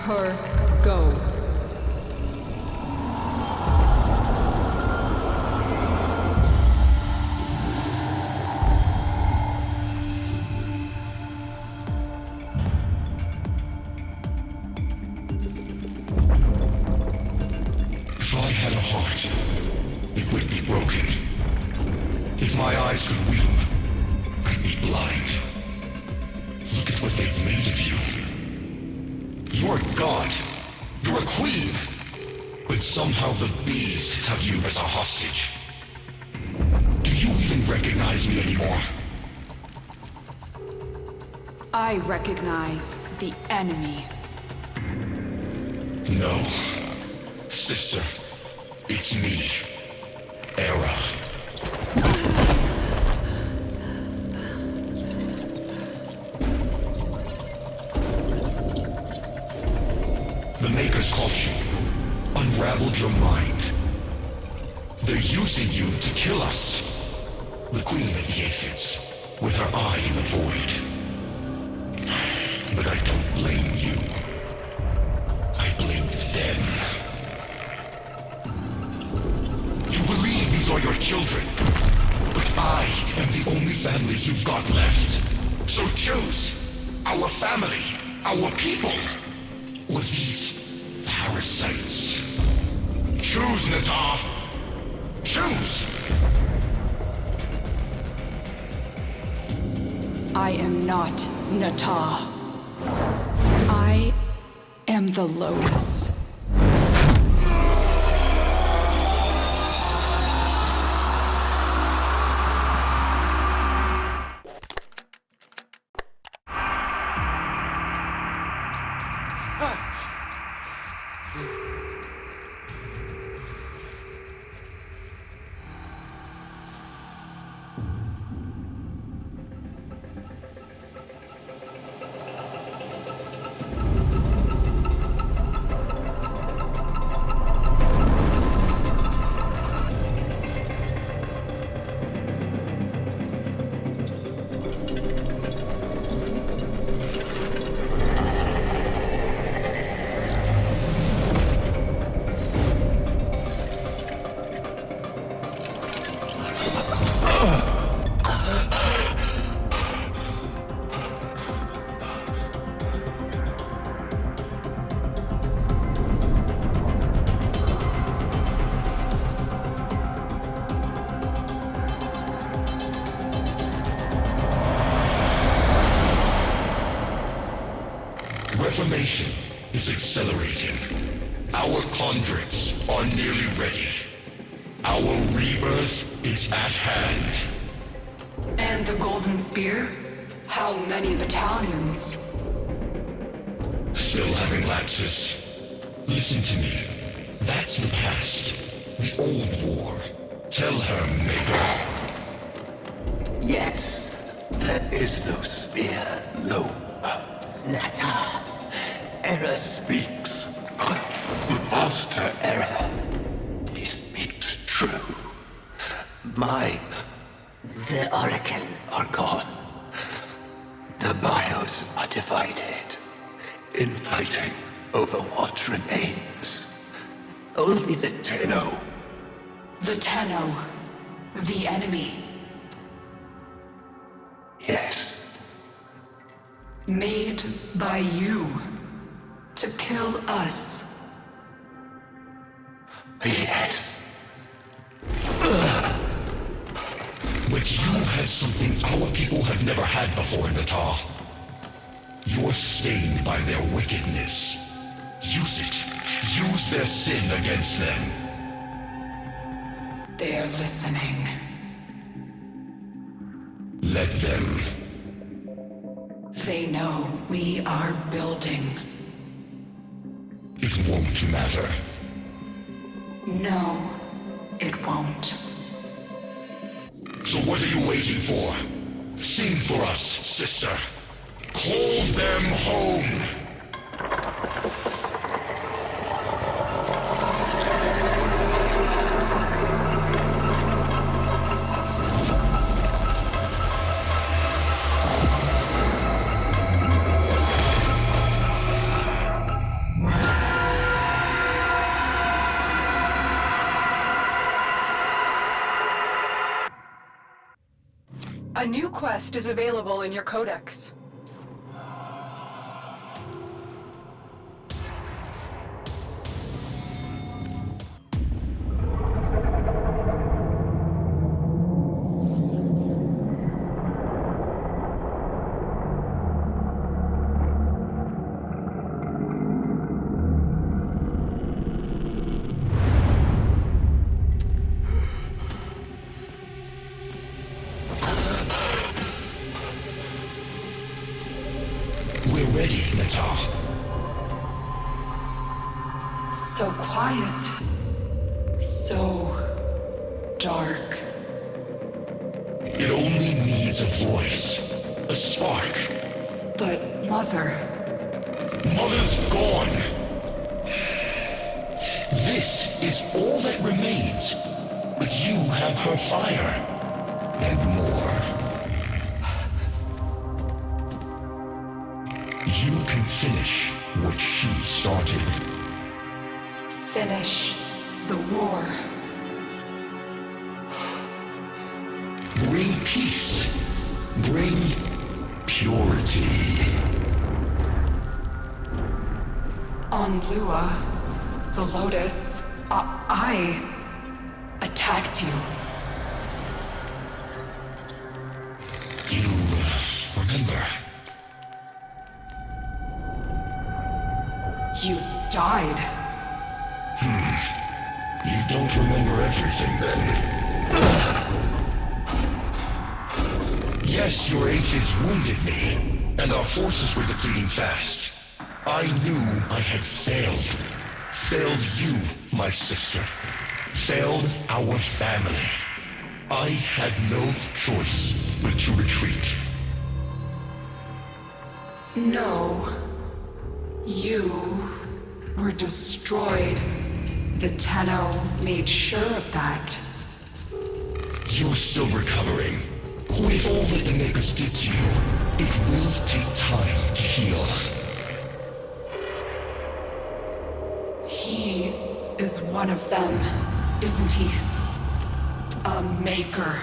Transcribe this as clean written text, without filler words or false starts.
her go. If I had a heart, it would be broken. If my eyes could weep, I'd be blind. Look at what they've made of you. You're a god. You're a queen. But somehow the bees have you as a hostage. Do you even recognize me anymore? I recognize the enemy. No. Sister, it's me, Erra. The Makers caught you, unraveled your mind. They're using you to kill us. The Queen of the Aphids, with her eye in the void. But I don't blame you. I blame them. You believe these are your children, but I am the only family you've got left. So choose our family, our people, or these parasites. Choose, Nata. Choose! I am not Nata. I am the Lotus. Reformation is accelerating. Our conduits are nearly ready. Our rebirth is at hand. And the Golden Spear? How many battalions? Still having lapses. Listen to me. That's the past. The old war. Tell her, Maker. Yes, there is no spear, no. Nata. Erra speaks. Master Erra. He speaks true. The Oracle are gone. The bios are divided. Infighting over what remains. Only the Tenno. The Tenno. The enemy. Yes. Made by you. To kill us. Yes. But you had something our people have never had before, Nata. You're stained by their wickedness. Use it. Use their sin against them. They're listening. Let them. They know we are building. It won't matter. No, it won't. So what are you waiting for? Sing for us, sister. Call them home! A new quest is available in your codex. We're ready, Natah. So quiet. So dark. It only needs a voice, a spark. But Mother, Mother's gone. This is all that remains. But you have her fire. And more. You can finish what she started. finish the war. Bring peace. Bring purity. On Lua, the Lotus, I attacked you. You remember? You died. You don't remember everything then. Yes, your aphids wounded me, and our forces were depleting fast. I knew I had failed. Failed you, my sister. Failed our family. I had no choice but to retreat. No. You were destroyed. The Tenno made sure of that. You're still recovering. With all that the Makers did to you, it will take time to heal. He is one of them, isn't he? A maker.